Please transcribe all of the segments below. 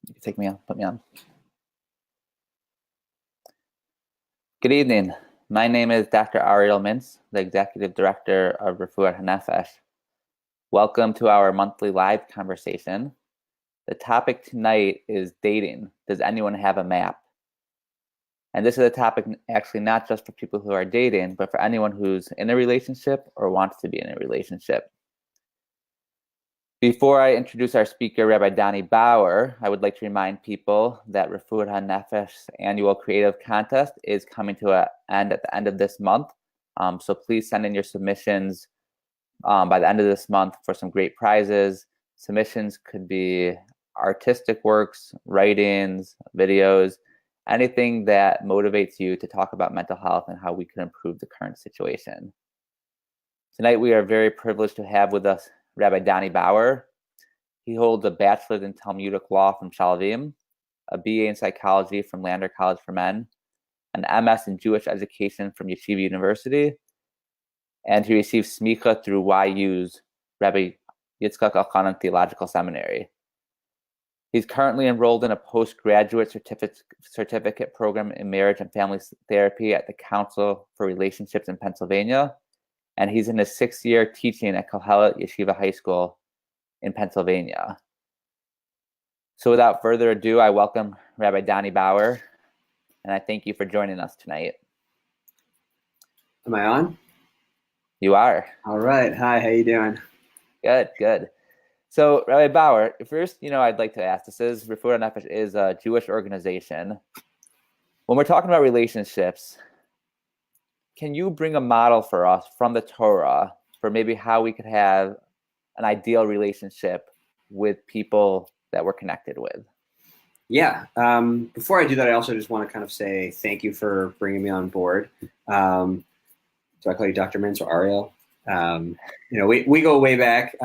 You can take me on, put me on. Good evening. My name is Dr. Ariel Mintz, the Executive Director of Refuat HaNefesh. Welcome to our monthly live conversation. The topic tonight is dating. Does anyone have a map? And this is a topic actually not just for people who are dating, but for anyone who's in a relationship or wants to be in a relationship. Before I introduce our speaker, Rabbi Dani Bauer, I would like to remind people that Refuat HaNefesh's annual creative contest is coming to an end at the end of this month. So please send in your submissions by the end of this month for some great prizes. Submissions could be artistic works, writings, videos, anything that motivates you to talk about mental health and how we can improve the current situation. Tonight, we are very privileged to have with us Rabbi Dani Bauer. He holds a bachelor's in Talmudic law from Shalavim, a BA in psychology from Lander College for Men, an MS in Jewish education from Yeshiva University, and he received smicha through YU's Rabbi Yitzchak Elchanan Theological Seminary. He's currently enrolled in a postgraduate certificate program in marriage and family therapy at the Council for Relationships in Pennsylvania, and he's in his 6th year teaching at Kohelet Yeshiva High School in Pennsylvania. So without further ado, I welcome Rabbi Dani Bauer, and I thank you for joining us tonight. Am I on? You are. All right. Hi, how you doing? Good, good. So, Rabbi Bauer, first, I'd like to ask, Refuat HaNefesh is a Jewish organization. When we're talking about relationships, can you bring a model for us from the Torah for maybe how we could have an ideal relationship with people that we're connected with? Yeah. Before I do that, I also just want to kind of say thank you for bringing me on board. Do I call you Dr. Mintz or Ariel? We go way back.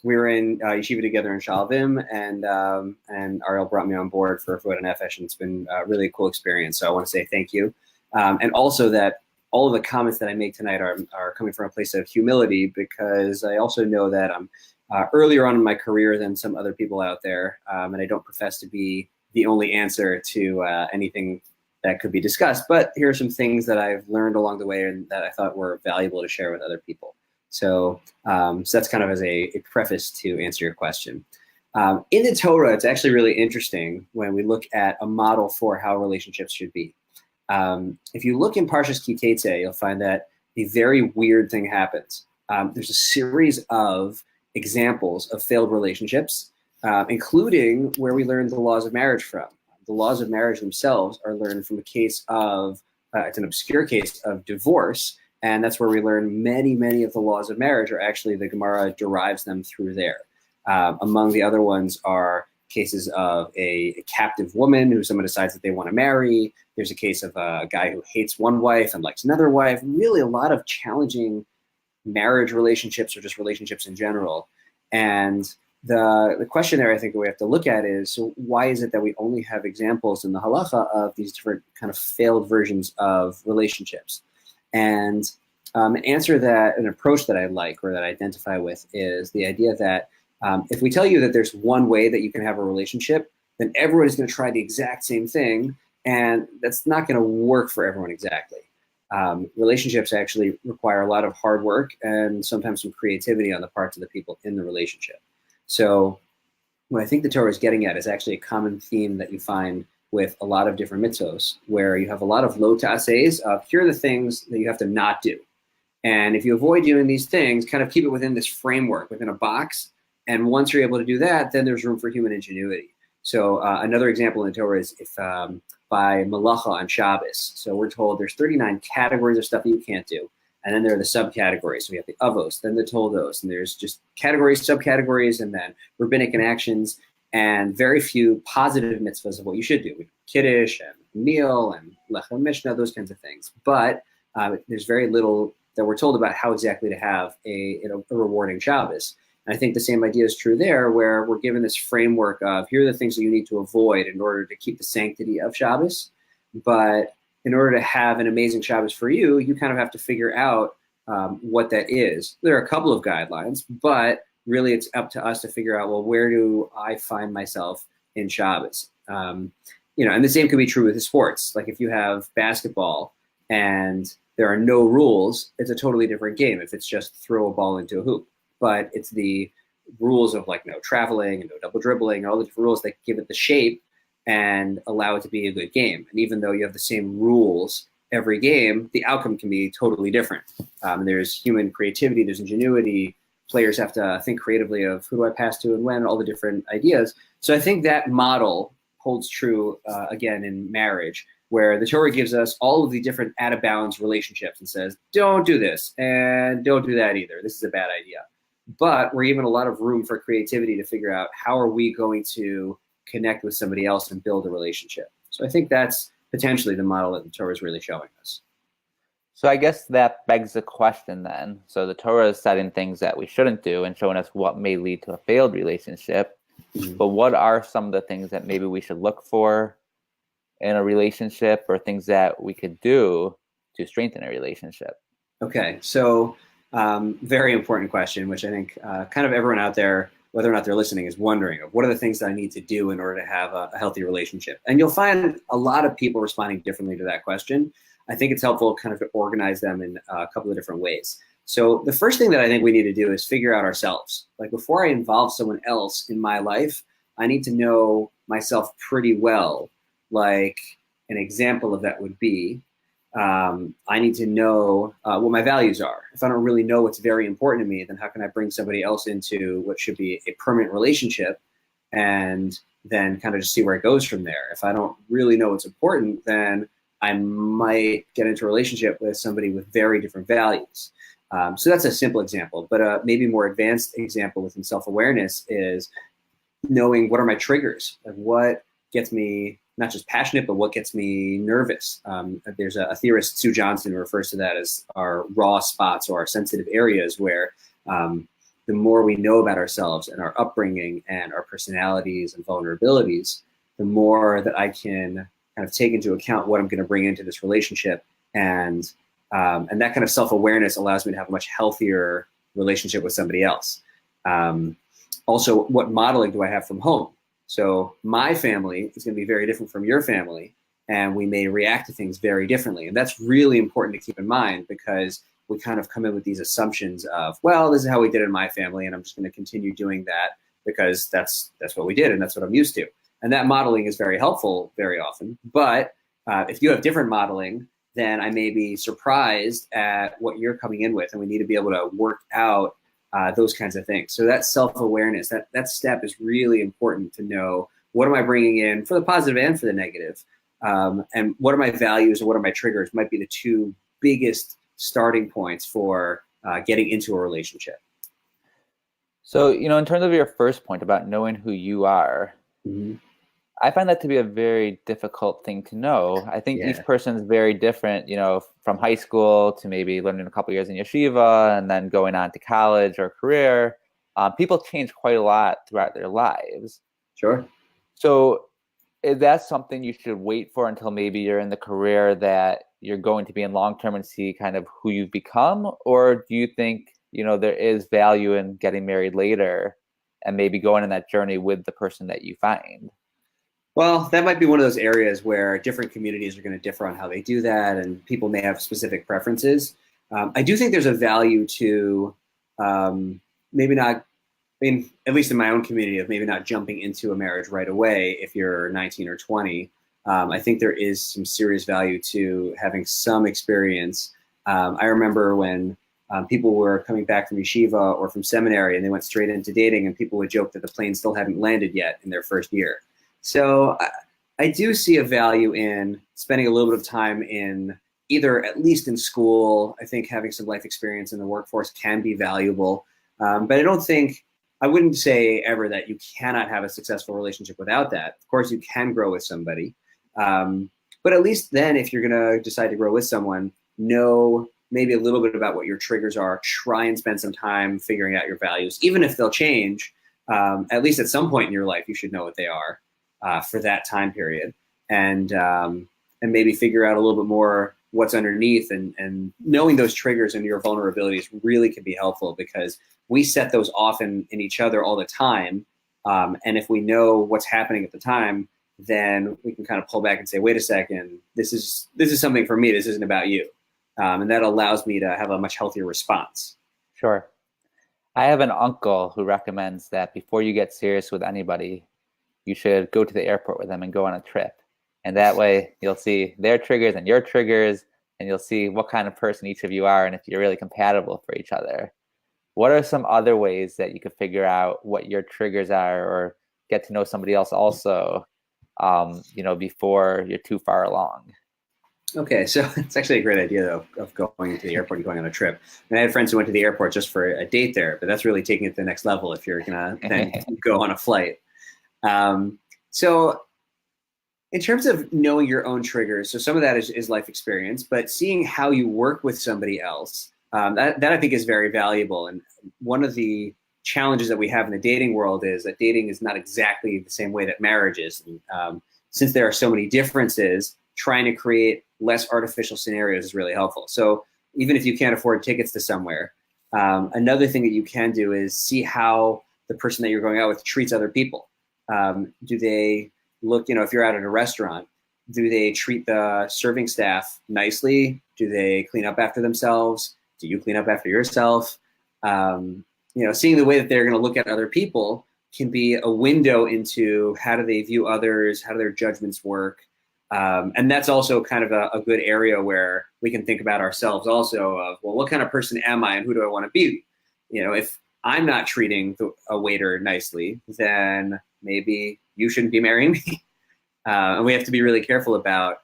We were in yeshiva together in Shalavim, and Ariel brought me on board for Refuat HaNefesh, and it's been a really cool experience. So I want to say thank you, and also that all of the comments that I make tonight are coming from a place of humility, because I also know that I'm earlier on in my career than some other people out there, and I don't profess to be the only answer to anything that could be discussed. But here are some things that I've learned along the way and that I thought were valuable to share with other people. So that's kind of as a preface to answer your question. In the Torah, it's actually really interesting when we look at a model for how relationships should be. If you look in Parshas Ki Teitzei, you'll find that a very weird thing happens. There's a series of examples of failed relationships, including where we learn the laws of marriage from. The laws of marriage themselves are learned from a case of, it's an obscure case of divorce, and that's where we learn many of the laws of marriage are actually, the Gemara derives them through there. Among the other ones are cases of a captive woman who someone decides that they want to marry. There's a case of a guy who hates one wife and likes another wife. Really a lot of challenging marriage relationships or just relationships in general. And the question there I think we have to look at is, so why is it that we only have examples in the halacha of these different kind of failed versions of relationships? And an approach that I like or that I identify with is the idea that if we tell you that there's one way that you can have a relationship, then everyone is going to try the exact same thing, and that's not going to work for everyone exactly. Relationships actually require a lot of hard work and sometimes some creativity on the parts of the people in the relationship. So what I think the Torah is getting at is actually a common theme that you find with a lot of different mitzvos, where you have a lot of lo ta'ases of here are the things that you have to not do. And if you avoid doing these things, kind of keep it within this framework, within a box. And once you're able to do that, then there's room for human ingenuity. So another example in the Torah is if by malacha on Shabbos. So we're told there's 39 categories of stuff that you can't do. And then there are the subcategories. So we have the avos, then the toldos, and there's just categories, subcategories, and then rabbinic enactions, and very few positive mitzvahs of what you should do. Kiddush and meal and lechem mishnah, those kinds of things. But there's very little that we're told about how exactly to have a rewarding Shabbos. And I think the same idea is true there, where we're given this framework of here are the things that you need to avoid in order to keep the sanctity of Shabbos. But in order to have an amazing Shabbos for you, you kind of have to figure out what that is. There are a couple of guidelines, but really it's up to us to figure out, well, where do I find myself in Shabbos. And the same could be true with the sports. Like if you have basketball and there are no rules, it's a totally different game if it's just throw a ball into a hoop. But it's the rules of like no traveling and no double dribbling and all the different rules that give it the shape and allow it to be a good game. And even though you have the same rules every game, the outcome can be totally different. There's human creativity, there's ingenuity. Players have to think creatively of who do I pass to and when, all the different ideas. So I think that model holds true, again, in marriage, where the Torah gives us all of the different out-of-bounds relationships and says, don't do this and don't do that either. This is a bad idea. But we're given a lot of room for creativity to figure out how are we going to connect with somebody else and build a relationship. So I think that's potentially the model that the Torah is really showing us. So I guess that begs the question then. So the Torah is setting things that we shouldn't do and showing us what may lead to a failed relationship. Mm-hmm. But what are some of the things that maybe we should look for in a relationship or things that we could do to strengthen a relationship? Okay, so very important question, which I think kind of everyone out there, whether or not they're listening, is wondering of what are the things that I need to do in order to have a healthy relationship? And you'll find a lot of people responding differently to that question. I think it's helpful kind of to organize them in a couple of different ways. So the first thing that I think we need to do is figure out ourselves. Like before I involve someone else in my life, I need to know myself pretty well. Like an example of that would be, I need to know what my values are. If I don't really know what's very important to me, then how can I bring somebody else into what should be a permanent relationship and then kind of just see where it goes from there? If I don't really know what's important, then I might get into a relationship with somebody with very different values. So that's a simple example, but maybe more advanced example within self-awareness is knowing what are my triggers, like what gets me not just passionate, but what gets me nervous. There's a theorist, Sue Johnson, who refers to that as our raw spots or our sensitive areas where the more we know about ourselves and our upbringing and our personalities and vulnerabilities, the more that I can kind of take into account what I'm going to bring into this relationship. And that kind of self-awareness allows me to have a much healthier relationship with somebody else. Also, what modeling do I have from home? So my family is going to be very different from your family, and we may react to things very differently. And that's really important to keep in mind because we kind of come in with these assumptions of, well, this is how we did it in my family, and I'm just going to continue doing that because that's what we did and that's what I'm used to. And that modeling is very helpful very often. But if you have different modeling, then I may be surprised at what you're coming in with, and we need to be able to work out those kinds of things. So that self-awareness, that step is really important to know what am I bringing in for the positive and for the negative, and what are my values and what are my triggers might be the two biggest starting points for getting into a relationship. So, in terms of your first point about knowing who you are, mm-hmm. I find that to be a very difficult thing to know. I think each person is very different, from high school to maybe learning a couple years in yeshiva and then going on to college or career. People change quite a lot throughout their lives. Sure. So is that something you should wait for until maybe you're in the career that you're going to be in long term and see kind of who you've become? Or do you think, there is value in getting married later and maybe going on that journey with the person that you find? Well, that might be one of those areas where different communities are going to differ on how they do that, and people may have specific preferences. I do think there's a value to maybe not, at least in my own community, of maybe not jumping into a marriage right away if you're 19 or 20. I think there is some serious value to having some experience. I remember when people were coming back from yeshiva or from seminary and they went straight into dating, and people would joke that the plane still hadn't landed yet in their first year. So I do see a value in spending a little bit of time in either at least in school. I think having some life experience in the workforce can be valuable. But I wouldn't say ever that you cannot have a successful relationship without that. Of course, you can grow with somebody. But at least then, if you're going to decide to grow with someone, know maybe a little bit about what your triggers are. Try and spend some time figuring out your values. Even if they'll change, at least at some point in your life, you should know what they are. For that time period, and maybe figure out a little bit more what's underneath, and knowing those triggers and your vulnerabilities really can be helpful because we set those off in each other all the time, And if we know what's happening at the time, then we can kind of pull back and say, wait a second, this is something for me. This isn't about you. And that allows me to have a much healthier response. Sure. I have an uncle who recommends that before you get serious with anybody, you should go to the airport with them and go on a trip. And that way you'll see their triggers and your triggers, and you'll see what kind of person each of you are and if you're really compatible for each other. What are some other ways that you could figure out what your triggers are or get to know somebody else also, before you're too far along? Okay, so it's actually a great idea, though, of going to the airport and going on a trip. And I had friends who went to the airport just for a date there, but that's really taking it to the next level if you're going to then go on a flight. So in terms of knowing your own triggers, so some of that is life experience, but seeing how you work with somebody else, that I think is very valuable. And one of the challenges that we have in the dating world is that dating is not exactly the same way that marriage is. And, since there are so many differences, trying to create less artificial scenarios is really helpful. So even if you can't afford tickets to somewhere, another thing that you can do is see how the person that you're going out with treats other people. Do they look, if you're out at a restaurant, do they treat the serving staff nicely? Do they clean up after themselves? Do you clean up after yourself? Seeing the way that they're going to look at other people can be a window into how do they view others, how do their judgments work. And that's also kind of a good area where we can think about ourselves also of, well, what kind of person am I and who do I want to be? If I'm not treating a waiter nicely, then maybe you shouldn't be marrying me. And we have to be really careful about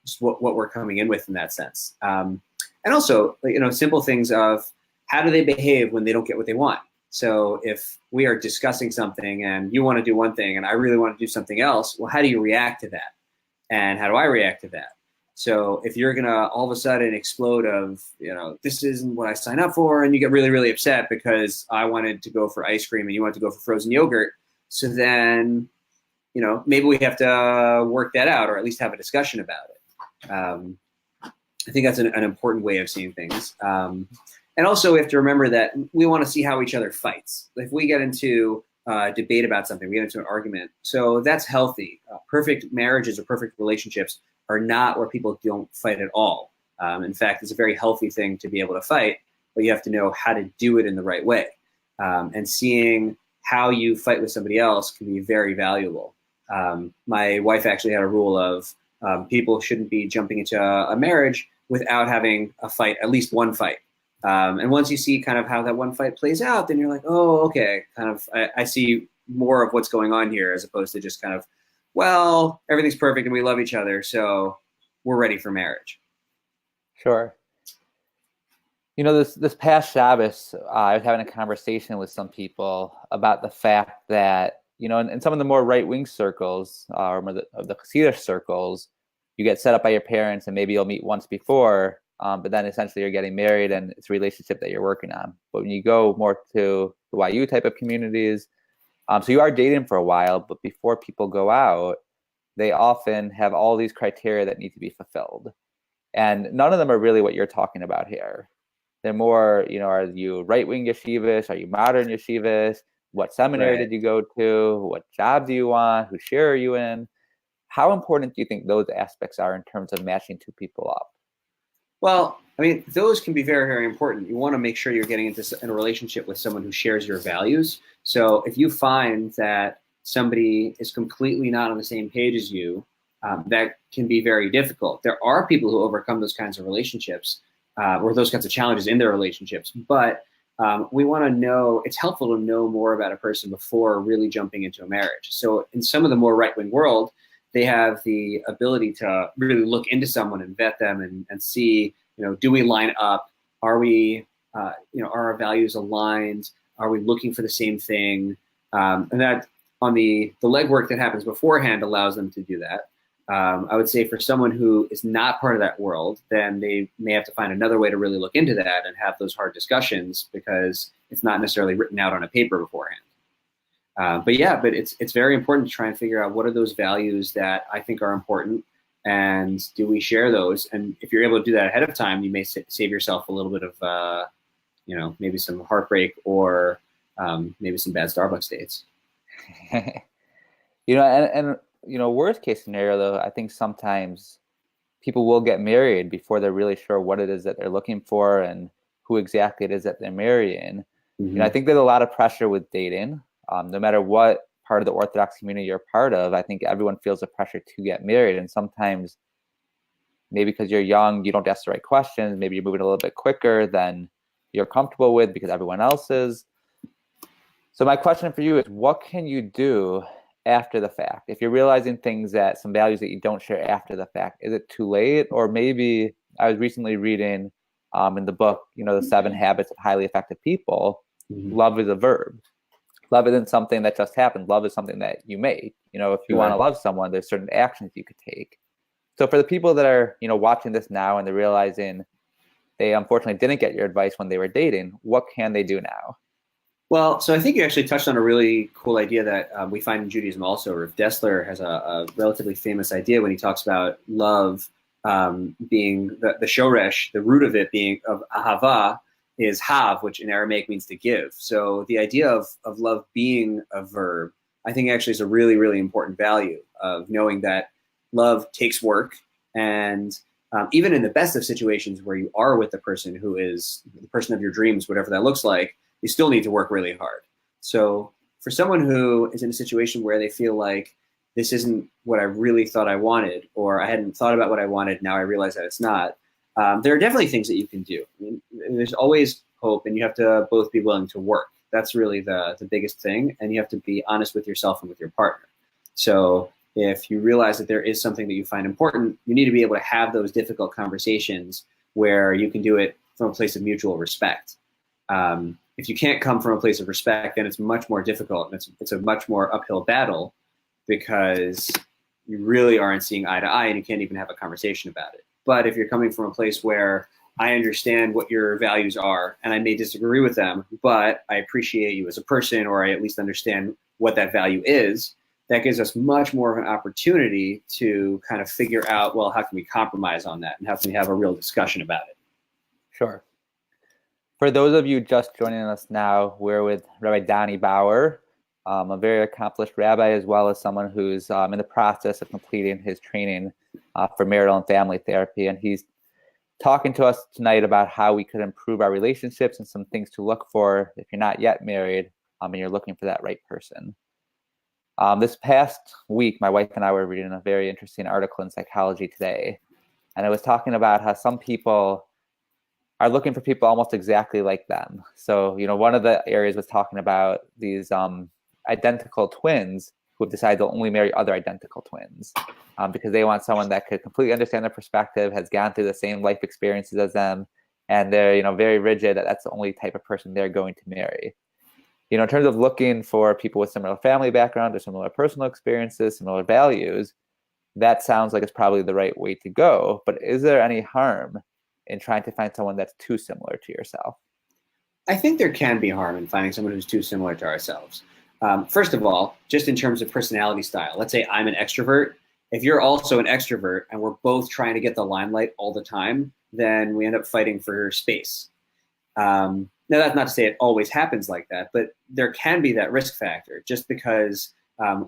just what we're coming in with in that sense. And also, simple things of how do they behave when they don't get what they want? So if we are discussing something and you want to do one thing and I really want to do something else, well, how do you react to that? And how do I react to that? So if you're going to all of a sudden explode of, this isn't what I signed up for, and you get really, really upset because I wanted to go for ice cream and you want to go for frozen yogurt. So then, maybe we have to work that out or at least have a discussion about it. I think that's an important way of seeing things. And also we have to remember that we want to see how each other fights. If we get into debate about something, we get into an argument. So that's healthy. Perfect marriages or perfect relationships are not where people don't fight at all. In fact, it's a very healthy thing to be able to fight, but you have to know how to do it in the right way. And seeing how you fight with somebody else can be very valuable. My wife actually had a rule of people shouldn't be jumping into a marriage without having a fight, at least one fight. And once you see kind of how that one fight plays out, then you're like, oh, okay, kind of, I see more of what's going on here as opposed to just kind of, well, everything's perfect and we love each other, so we're ready for marriage. Sure. This past Shabbos, I was having a conversation with some people about the fact that, in some of the more right-wing circles, or of the Hasidic circles, you get set up by your parents and maybe you'll meet once before, but then essentially you're getting married and it's a relationship that you're working on. But when you go more to the YU type of communities, so you are dating for a while, but before people go out, they often have all these criteria that need to be fulfilled. And none of them are really what you're talking about here. They're more, are you right-wing yeshivas? Are you modern yeshivas? What seminary did you go to? What job do you want? Whose share are you in? How important do you think those aspects are in terms of matching two people up? Well, those can be very, very important. You want to make sure you're getting into a relationship with someone who shares your values. So if you find that somebody is completely not on the same page as you, that can be very difficult. There are people who overcome those kinds of relationships or those kinds of challenges in their relationships. But we want to know, it's helpful to know more about a person before really jumping into a marriage. So in some of the more right-wing world, they have the ability to really look into someone and vet them and see, do we line up? Are we, are our values aligned? Are we looking for the same thing? And that on the legwork that happens beforehand allows them to do that. I would say for someone who is not part of that world, then they may have to find another way to really look into that and have those hard discussions because it's not necessarily written out on a paper beforehand. But it's very important to try and figure out what are those values that I think are important and do we share those? And if you're able to do that ahead of time, you may save yourself a little bit of, maybe some heartbreak or maybe some bad Starbucks dates. Worst case scenario though, I think sometimes people will get married before they're really sure what it is that they're looking for and who exactly it is that they're marrying. I think there's a lot of pressure with dating. No matter what part of the Orthodox community you're part of, I think everyone feels the pressure to get married. And sometimes, maybe because you're young, you don't ask the right questions. Maybe you're moving a little bit quicker than you're comfortable with because everyone else is. So my question for you is, what can you do after the fact? If you're realizing some values that you don't share after the fact, is it too late? Or maybe I was recently reading in the book, the 7 Habits of Highly Effective People, love is a verb. Love isn't something that just happened. Love is something that you make. If you want to love someone, there's certain actions you could take. So for the people that are, watching this now and they're realizing they unfortunately didn't get your advice when they were dating, what can they do now? Well, so I think you actually touched on a really cool idea that we find in Judaism also. Rav Dessler has a relatively famous idea when he talks about love being the shoresh, the root of it being of ahava is hav, which in Aramaic means to give. So the idea of love being a verb, I think actually is a really, really important value of knowing that love takes work. And even in the best of situations where you are with the person who is the person of your dreams, whatever that looks like, you still need to work really hard. So for someone who is in a situation where they feel like this isn't what I really thought I wanted, or I hadn't thought about what I wanted, now I realize that it's not, there are definitely things that you can do. I mean, there's always hope, and you have to both be willing to work. That's really the biggest thing, and you have to be honest with yourself and with your partner. So if you realize that there is something that you find important, you need to be able to have those difficult conversations where you can do it from a place of mutual respect. If you can't come from a place of respect, then it's much more difficult, and it's a much more uphill battle because you really aren't seeing eye to eye and you can't even have a conversation about it. But if you're coming from a place where I understand what your values are and I may disagree with them, but I appreciate you as a person, or I at least understand what that value is, that gives us much more of an opportunity to kind of figure out, well, how can we compromise on that and how can we have a real discussion about it? Sure. For those of you just joining us now, we're with Rabbi Dani Bauer, a very accomplished rabbi, as well as someone who's in the process of completing his training for marital and family therapy. And he's talking to us tonight about how we could improve our relationships and some things to look for if you're not yet married and you're looking for that right person. This past week, my wife and I were reading a very interesting article in Psychology Today, and it was talking about how some people are looking for people almost exactly like them. So, one of the areas was talking about these identical twins who have decided to only marry other identical twins because they want someone that could completely understand their perspective, has gone through the same life experiences as them, and they're, very rigid that that's the only type of person they're going to marry. In terms of looking for people with similar family background or similar personal experiences, similar values, that sounds like it's probably the right way to go. But is there any harm in trying to find someone that's too similar to yourself? I think there can be harm in finding someone who's too similar to ourselves. First of all, just in terms of personality style, let's say I'm an extrovert. If you're also an extrovert and we're both trying to get the limelight all the time, then we end up fighting for space. Now, that's not to say it always happens like that, but there can be that risk factor. Just because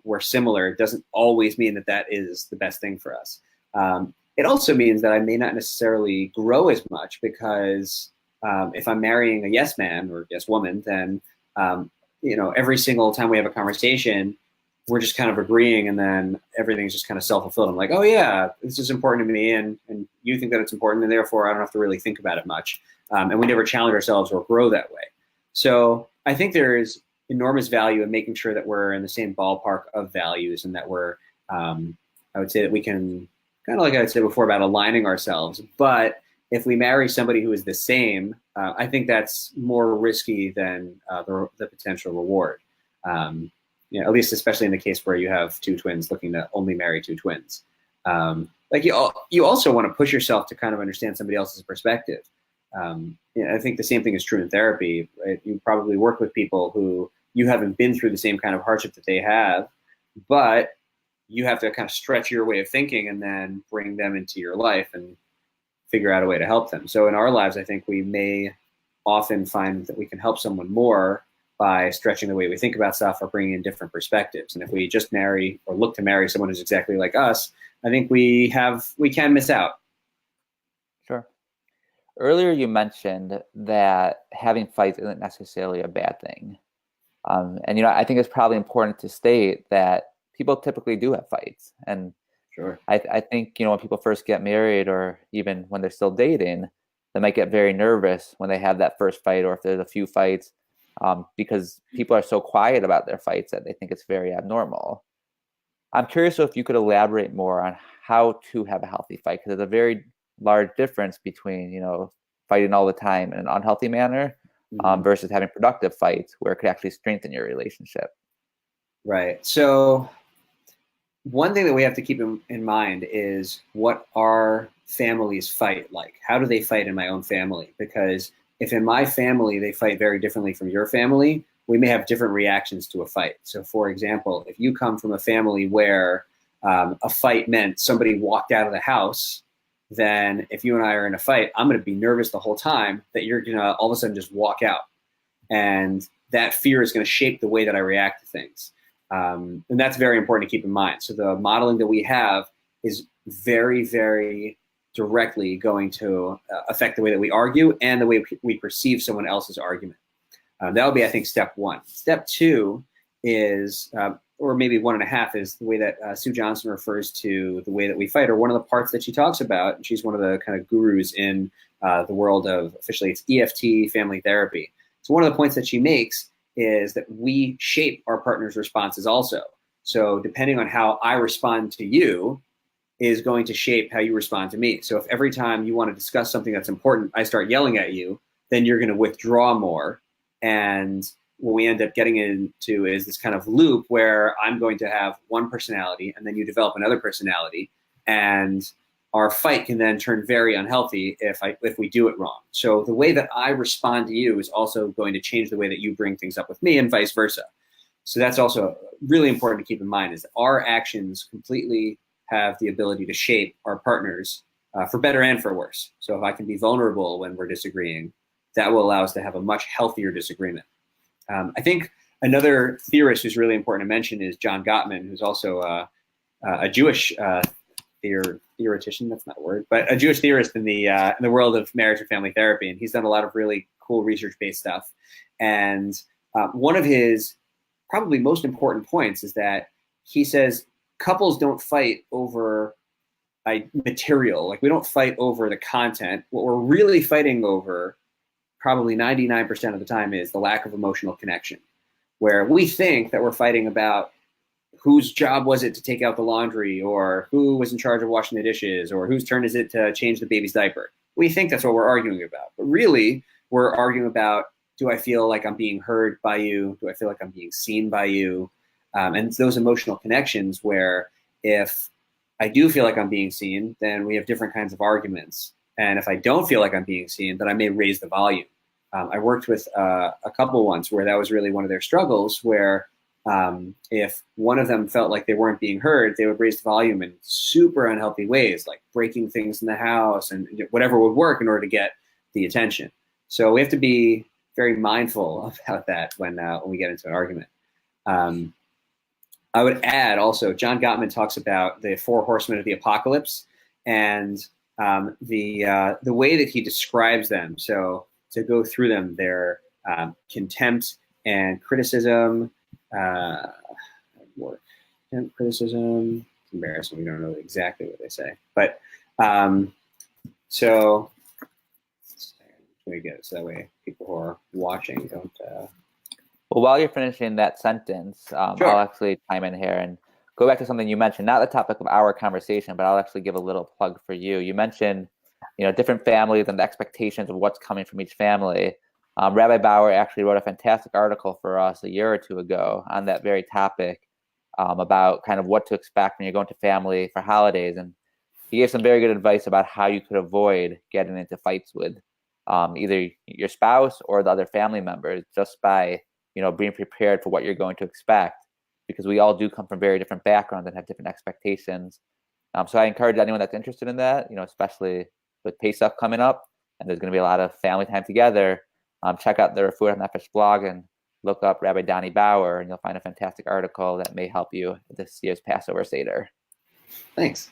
we're similar doesn't always mean that is the best thing for us. It also means that I may not necessarily grow as much because if I'm marrying a yes man or yes woman, then every single time we have a conversation, we're just kind of agreeing, and then everything's just kind of self-fulfilled. I'm like, oh yeah, this is important to me, and you think that it's important, and therefore I don't have to really think about it much. And we never challenge ourselves or grow that way. So I think there is enormous value in making sure that we're in the same ballpark of values, and that we're, I would say that we can, kind of like I said before about aligning ourselves. But if we marry somebody who is the same, I think that's more risky than the potential reward. At least especially in the case where you have two twins looking to only marry two twins. You also want to push yourself to kind of understand somebody else's perspective. I think the same thing is true in therapy, right? You probably work with people who you haven't been through the same kind of hardship that they have, but you have to kind of stretch your way of thinking and then bring them into your life and figure out a way to help them. So in our lives, I think we may often find that we can help someone more by stretching the way we think about stuff or bringing in different perspectives. And if we just marry or look to marry someone who's exactly like us, I think we can miss out. Sure. Earlier, you mentioned that having fights isn't necessarily a bad thing. And, I think it's probably important to state that people typically do have fights. And Sure. I think, when people first get married or even when they're still dating, they might get very nervous when they have that first fight or if there's a few fights, because people are so quiet about their fights that they think it's very abnormal. I'm curious if you could elaborate more on how to have a healthy fight, because there's a very large difference between, fighting all the time in an unhealthy manner, versus having productive fights where it could actually strengthen your relationship. Right. So one thing that we have to keep in mind is what our families fight like. How do they fight in my own family? Because if in my family they fight very differently from your family, we may have different reactions to a fight. So for example, if you come from a family where a fight meant somebody walked out of the house, then if you and I are in a fight, I'm going to be nervous the whole time that you're going to all of a sudden just walk out. And that fear is going to shape the way that I react to things. And that's very important to keep in mind. So the modeling that we have is very, very directly going to affect the way that we argue and the way we perceive someone else's argument. That would be, I think, step one. Step two is, or maybe 1.5, is the way that Sue Johnson refers to the way that we fight, or one of the parts that she talks about. And she's one of the kind of gurus in the world of, officially, it's EFT family therapy. So one of the points that she makes is that we shape our partner's responses also. So depending on how I respond to you is going to shape how you respond to me. So if every time you want to discuss something that's important, I start yelling at you, then you're going to withdraw more. And what we end up getting into is this kind of loop where I'm going to have one personality and then you develop another personality, and our fight can then turn very unhealthy if we do it wrong. So the way that I respond to you is also going to change the way that you bring things up with me, and vice versa. So that's also really important to keep in mind, is that our actions completely have the ability to shape our partners for better and for worse. So if I can be vulnerable when we're disagreeing, that will allow us to have a much healthier disagreement. I think another theorist who's really important to mention is John Gottman, who's also a Jewish theoretician, that's not a word, but a Jewish theorist in the world of marriage and family therapy. And he's done a lot of really cool research-based stuff. And one of his probably most important points is that he says couples don't fight over material. Like, we don't fight over the content. What we're really fighting over, probably 99% of the time, is the lack of emotional connection, where we think that we're fighting about whose job was it to take out the laundry, or who was in charge of washing the dishes, or whose turn is it to change the baby's diaper. We think that's what we're arguing about. But really, we're arguing about, do I feel like I'm being heard by you? Do I feel like I'm being seen by you? And those emotional connections where if I do feel like I'm being seen, then we have different kinds of arguments. And if I don't feel like I'm being seen, then I may raise the volume. I worked with a couple once where that was really one of their struggles, where if one of them felt like they weren't being heard, they would raise the volume in super unhealthy ways, like breaking things in the house and whatever would work in order to get the attention. So we have to be very mindful about that when we get into an argument. I would add also, John Gottman talks about the 4 horsemen of the apocalypse, and the way that he describes them. So to go through them, they're contempt and criticism. Criticism. It's embarrassing. We don't know exactly what they say, but so let me get it so that way people who are watching don't. Well, while you're finishing that sentence, Sure. I'll actually chime in here and go back to something you mentioned, not the topic of our conversation, but I'll actually give a little plug for you. You mentioned, different families and the expectations of what's coming from each family. Rabbi Bauer actually wrote a fantastic article for us a year or two ago on that very topic, about kind of what to expect when you're going to family for holidays. And he gave some very good advice about how you could avoid getting into fights with either your spouse or the other family members, just by being prepared for what you're going to expect, because we all do come from very different backgrounds and have different expectations. So I encourage anyone that's interested in that, especially with Pesach coming up, and there's going to be a lot of family time together, check out the Refuah Nefesh blog and look up Rabbi Dani Bauer, and you'll find a fantastic article that may help you with this year's Passover Seder. Thanks.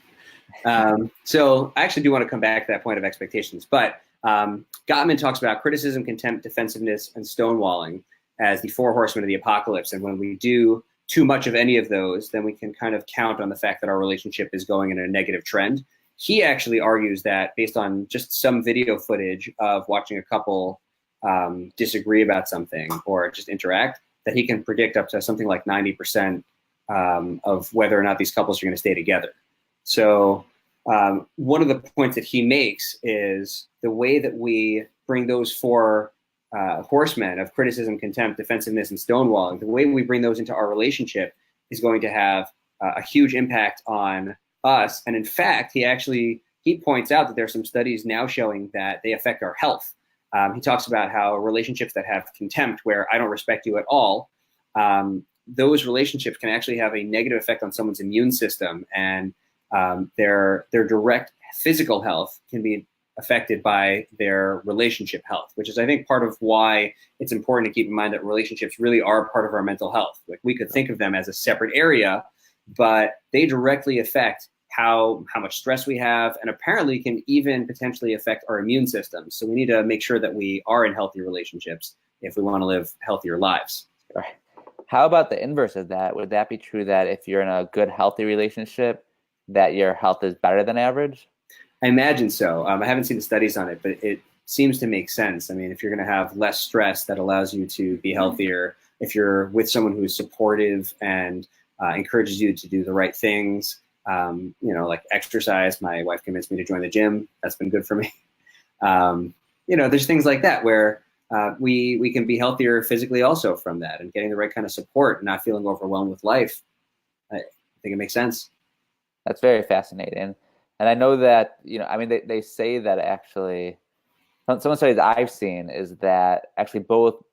So I actually do want to come back to that point of expectations, but Gottman talks about criticism, contempt, defensiveness, and stonewalling as the four horsemen of the apocalypse. And when we do too much of any of those, then we can kind of count on the fact that our relationship is going in a negative trend. He actually argues that based on just some video footage of watching a couple disagree about something or just interact, that he can predict up to something like 90% of whether or not these couples are going to stay together. So one of the points that he makes is the way that we bring those four horsemen of criticism, contempt, defensiveness, and stonewalling, the way we bring those into our relationship is going to have a huge impact on us. And in fact, he points out that there are some studies now showing that they affect our health. He talks about how relationships that have contempt, where I don't respect you at all, those relationships can actually have a negative effect on someone's immune system, and their direct physical health can be affected by their relationship health, which is, I think, part of why it's important to keep in mind that relationships really are part of our mental health. Like, we could think of them as a separate area, but they directly affect how much stress we have, and apparently can even potentially affect our immune system. So we need to make sure that we are in healthy relationships if we want to live healthier lives. Right. How about the inverse of that? Would that be true that if you're in a good, healthy relationship, that your health is better than average? I imagine so. I haven't seen the studies on it, but it seems to make sense. I mean, if you're going to have less stress, that allows you to be healthier. If you're with someone who's supportive and encourages you to do the right things, like exercise. My wife convinced me to join the gym. That's been good for me. There's things like that where we can be healthier physically also from that, and getting the right kind of support and not feeling overwhelmed with life. I think it makes sense. That's very fascinating. And I know that, they say that actually, some studies I've seen is that actually both,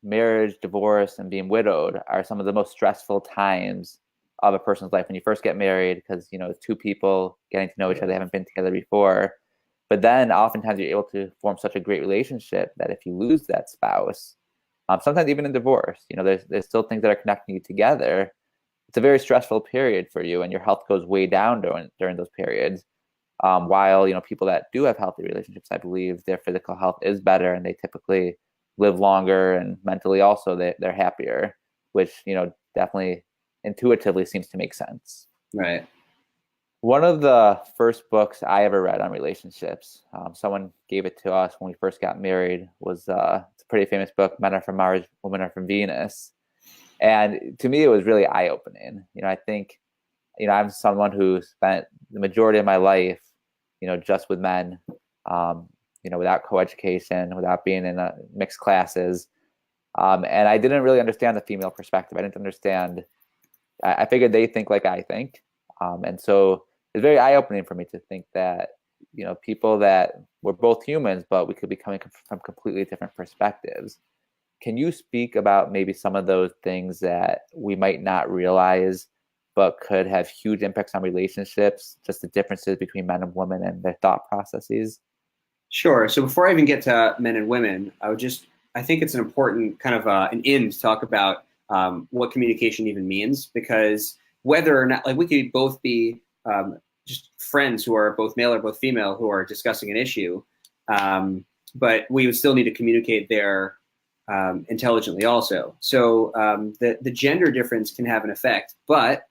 marriage, divorce, and being widowed are some of the most stressful times of a person's life when you first get married, because, two people getting to know each other, they haven't been together before. But then oftentimes you're able to form such a great relationship that if you lose that spouse, sometimes even in divorce, there's still things that are connecting you together. It's a very stressful period for you, and your health goes way down during those periods. While, people that do have healthy relationships, I believe their physical health is better, and they typically live longer, and mentally also they're happier, which, definitely intuitively seems to make sense. Right. One of the first books I ever read on relationships, someone gave it to us when we first got married, was it's a pretty famous book, Men Are From Mars, Women Are From Venus. And to me, it was really eye-opening. I think, I'm someone who spent the majority of my life, just with men, without coeducation, without being in mixed classes. And I didn't really understand the female perspective. I didn't understand. I figured they think like I think. And so it's very eye-opening for me to think that, people that we're both humans, but we could be coming from completely different perspectives. Can you speak about maybe some of those things that we might not realize, but could have huge impacts on relationships, just the differences between men and women and their thought processes? Sure. So before I even get to men and women, I think it's an important kind of an in to talk about what communication even means, because whether or not, like, we could both be just friends who are both male or both female who are discussing an issue, but we would still need to communicate there intelligently also. So the gender difference can have an effect, but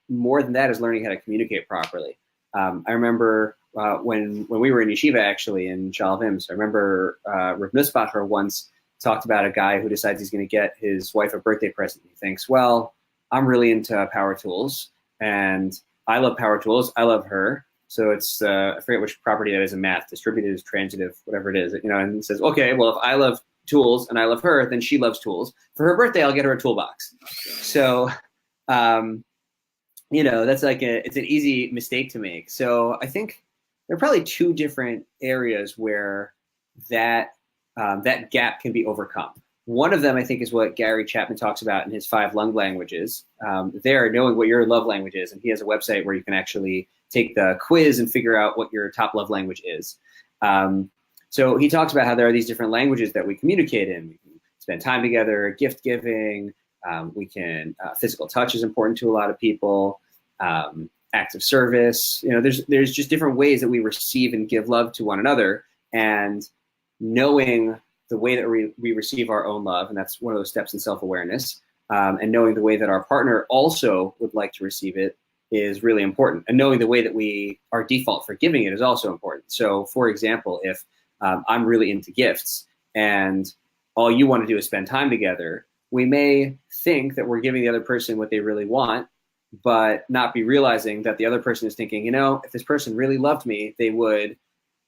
more than that is learning how to communicate properly. I remember when we were in yeshiva, actually, in Shalvim, so I remember Rav Nussbacher once talked about a guy who decides he's going to get his wife a birthday present. He thinks, well, I'm really into power tools, and I love power tools. I love her. So it's, I forget which property that is in math, distributive, transitive, whatever it is, and he says, okay, well, if I love tools and I love her, then she loves tools. For her birthday, I'll get her a toolbox. So, that's it's an easy mistake to make. So I think there are probably two different areas where that gap can be overcome. One of them, I think, is what Gary Chapman talks about in his 5 love languages. Knowing what your love language is, and he has a website where you can actually take the quiz and figure out what your top love language is. So he talks about how there are these different languages that we communicate in. We can spend time together, gift giving. We can physical touch is important to a lot of people. Acts of service. There's just different ways that we receive and give love to one another, and knowing the way that we receive our own love, and that's one of those steps in self-awareness, and knowing the way that our partner also would like to receive it is really important. And knowing the way that our default for giving it is also important. So for example, if I'm really into gifts and all you want to do is spend time together, we may think that we're giving the other person what they really want, but not be realizing that the other person is thinking, if this person really loved me, they would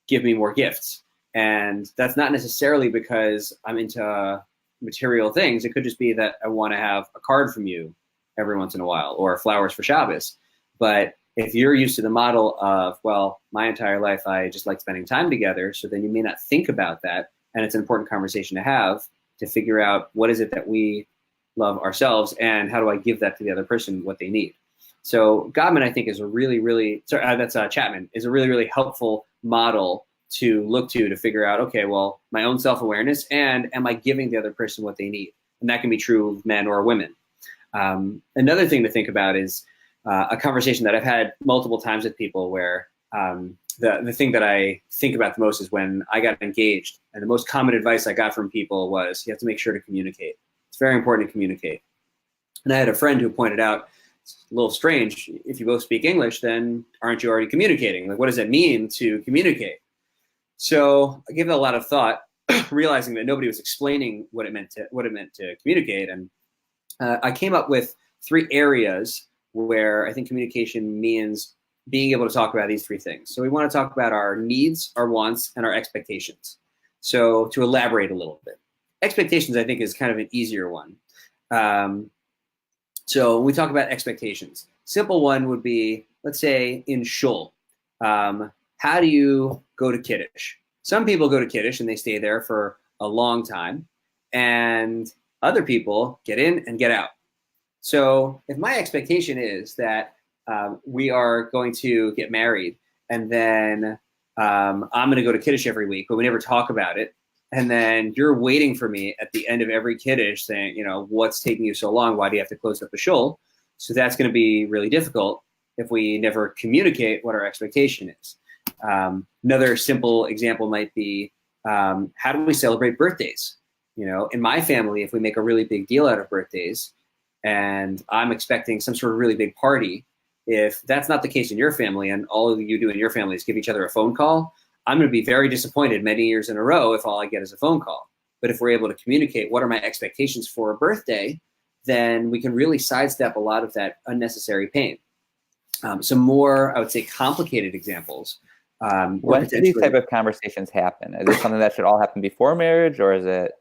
give me more gifts. And that's not necessarily because I'm into material things. It could just be that I want to have a card from you every once in a while, or flowers for Shabbos. But if you're used to the model of, well, my entire life, I just like spending time together, so then you may not think about that. And it's an important conversation to have to figure out what is it that we love ourselves, and how do I give that to the other person what they need. So Gottman, I think, is a really, really, Chapman, is a really, really helpful model to look to figure out, okay, well, my own self-awareness, and am I giving the other person what they need? And that can be true of men or women. Another thing to think about is a conversation that I've had multiple times with people where the thing that I think about the most is when I got engaged, and the most common advice I got from people was, you have to make sure to communicate. It's very important to communicate. And I had a friend who pointed out, it's a little strange, if you both speak English, then aren't you already communicating? Like, what does that mean to communicate? So I gave it a lot of thought, realizing that nobody was explaining what it meant to communicate. And I came up with 3 areas where I think communication means being able to talk about these 3 things. So we want to talk about our needs, our wants, and our expectations. So to elaborate a little bit, expectations, I think, is kind of an easier one. So when we talk about expectations, simple one would be, let's say in shul, how do you go to Kiddush? Some people go to Kiddush and they stay there for a long time, and other people get in and get out. So if my expectation is that we are going to get married, and then I'm going to go to Kiddush every week, but we never talk about it, and then you're waiting for me at the end of every Kiddush saying, what's taking you so long? Why do you have to close up the shul? So that's going to be really difficult if we never communicate what our expectation is. Another simple example might be, how do we celebrate birthdays? In my family, if we make a really big deal out of birthdays and I'm expecting some sort of really big party, if that's not the case in your family and all you do in your family is give each other a phone call, I'm going to be very disappointed many years in a row if all I get is a phone call. But if we're able to communicate what are my expectations for a birthday, then we can really sidestep a lot of that unnecessary pain. Some more, I would say, complicated examples. When do these type of conversations happen? Is it something that should all happen before marriage, or is it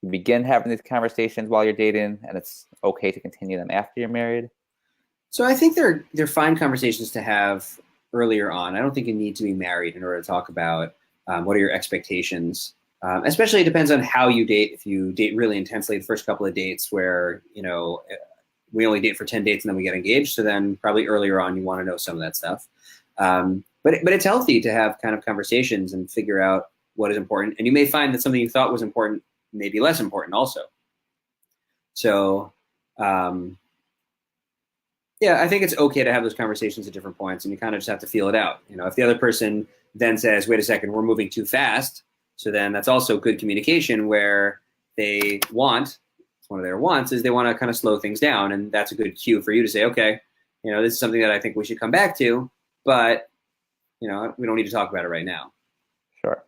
you begin having these conversations while you're dating and it's okay to continue them after you're married? So I think they're fine conversations to have earlier on. I don't think you need to be married in order to talk about what are your expectations. Especially it depends on how you date. If you date really intensely the first couple of dates where, we only date for 10 dates and then we get engaged. So then probably earlier on you want to know some of that stuff. But it's healthy to have kind of conversations and figure out what is important. And you may find that something you thought was important may be less important also. So, yeah, I think it's okay to have those conversations at different points, and you kind of just have to feel it out. If the other person then says, wait a second, we're moving too fast, so then that's also good communication where one of their wants is they want to kind of slow things down, and that's a good cue for you to say, okay, this is something that I think we should come back to, but, we don't need to talk about it right now. Sure.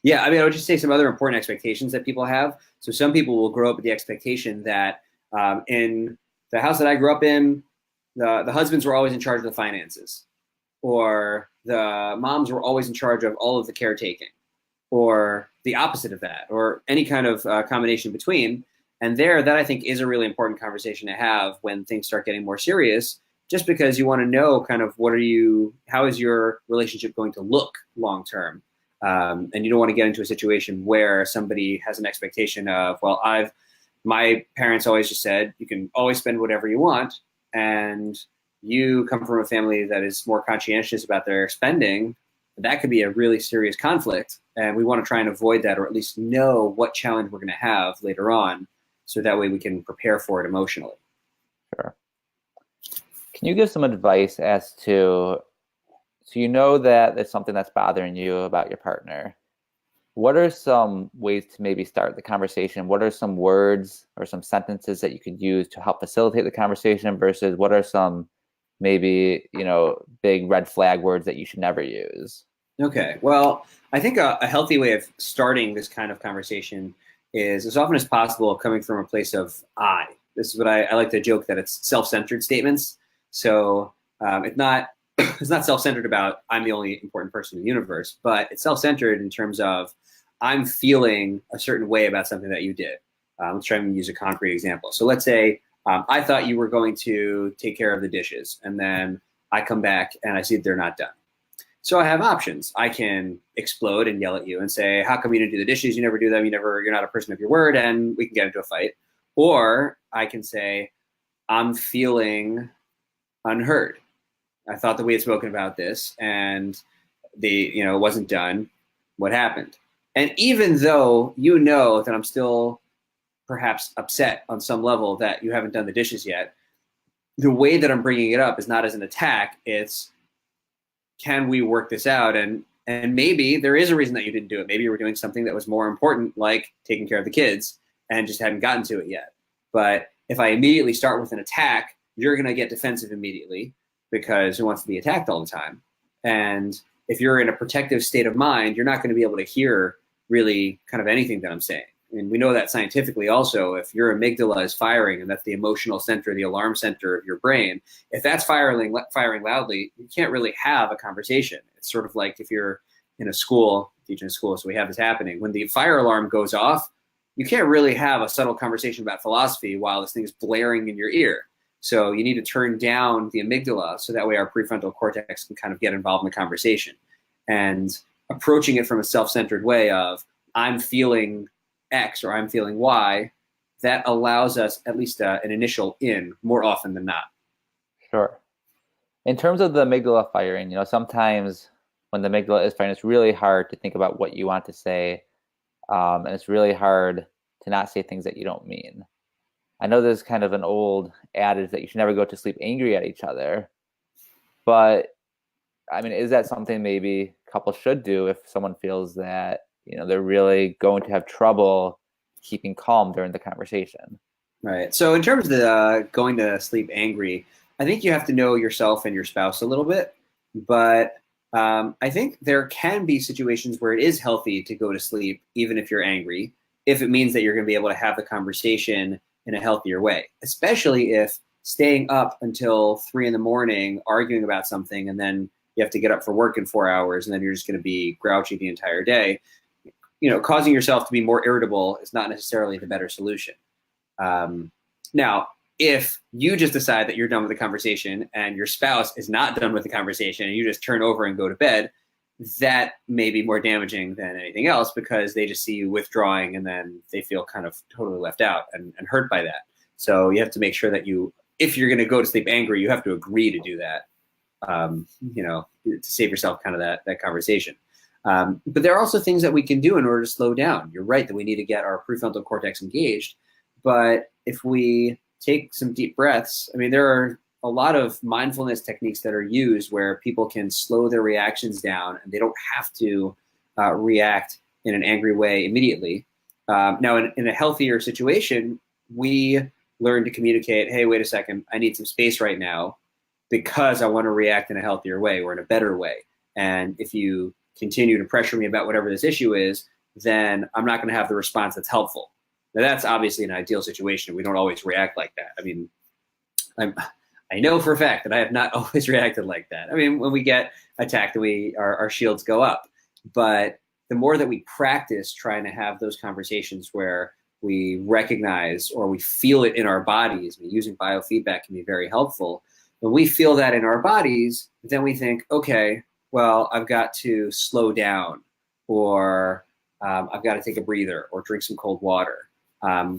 Yeah, I would just say some other important expectations that people have. So some people will grow up with the expectation that in the house that I grew up in, the husbands were always in charge of the finances, or the moms were always in charge of all of the caretaking, or the opposite of that, or any kind of combination between. And that I think is a really important conversation to have when things start getting more serious, just because you want to know kind of how is your relationship going to look long term? And you don't want to get into a situation where somebody has an expectation of, well, my parents always just said, you can always spend whatever you want. And you come from a family that is more conscientious about their spending. that could be a really serious conflict. And we want to try and avoid that, or at least know what challenge we're going to have later on, so that way we can prepare for it emotionally. Sure. Can you give some advice as to, so you know that there's something that's bothering you about your partner. What are some ways to maybe start the conversation? What are some words or some sentences that you could use to help facilitate the conversation versus what are some maybe, big red flag words that you should never use? Okay. Well, I think a healthy way of starting this kind of conversation is, as often as possible, coming from a place of I. This is what I like to joke that it's self-centered statements. So it's not it's not self-centered about I'm the only important person in the universe, but it's self-centered in terms of I'm feeling a certain way about something that you did. Let's try and use a concrete example. So let's say I thought you were going to take care of the dishes, and then I come back and I see that they're not done. So I have options. I can explode and yell at you and say, how come you didn't do the dishes? You never do them. You're not a person of your word, and we can get into a fight. Or I can say, I'm feeling unheard. I thought that we had spoken about this and it wasn't done. What happened? And even though you know that I'm still perhaps upset on some level that you haven't done the dishes yet, the way that I'm bringing it up is not as an attack. It's, can we work this out? And maybe there is a reason that you didn't do it. Maybe you were doing something that was more important, like taking care of the kids, and just hadn't gotten to it yet. But if I immediately start with an attack, you're going to get defensive immediately, because who wants to be attacked all the time? And if you're in a protective state of mind, you're not going to be able to hear really kind of anything that I'm saying. And we know that scientifically also, if your amygdala is firing, and that's the emotional center, the alarm center of your brain, if that's firing loudly, you can't really have a conversation. It's sort of like if you're in a school, teaching a school, so we have this happening. When the fire alarm goes off, you can't really have a subtle conversation about philosophy while this thing is blaring in your ear. So you need to turn down the amygdala so that way our prefrontal cortex can kind of get involved in the conversation. And approaching it from a self-centered way of, I'm feeling X or I'm feeling Y, that allows us at least an initial in more often than not. Sure. In terms of the amygdala firing, sometimes when the amygdala is firing, it's really hard to think about what you want to say. And it's really hard to not say things that you don't mean. I know there's kind of an old adage that you should never go to sleep angry at each other, but I mean, is that something maybe couples should do if someone feels that, they're really going to have trouble keeping calm during the conversation? Right. So in terms of the going to sleep angry, I think you have to know yourself and your spouse a little bit, but I think there can be situations where it is healthy to go to sleep, even if you're angry, if it means that you're going to be able to have the conversation in a healthier way, especially if staying up until 3 a.m. arguing about something, and then you have to get up for work in 4 hours, and then you're just going to be grouchy the entire day. Causing yourself to be more irritable is not necessarily the better solution. Now, if you just decide that you're done with the conversation and your spouse is not done with the conversation and you just turn over and go to bed, that may be more damaging than anything else, because they just see you withdrawing and then they feel kind of totally left out and hurt by that. So you have to make sure that if you're going to go to sleep angry, you have to agree to do that, to save yourself kind of that conversation. But there are also things that we can do in order to slow down. You're right that we need to get our prefrontal cortex engaged, but if we take some deep breaths, I mean, there are a lot of mindfulness techniques that are used where people can slow their reactions down and they don't have to react in an angry way immediately. Now, in a healthier situation, we learn to communicate, hey, wait a second, I need some space right now because I want to react in a healthier way or in a better way. And if you continue to pressure me about whatever this issue is, then I'm not going to have the response that's helpful. Now, that's obviously an ideal situation. We don't always react like that. I mean, I know for a fact that I have not always reacted like that. I mean, when we get attacked, our shields go up. But the more that we practice trying to have those conversations where we recognize or we feel it in our bodies, using biofeedback can be very helpful. When we feel that in our bodies, then we think, okay, well, I've got to slow down, or I've got to take a breather or drink some cold water.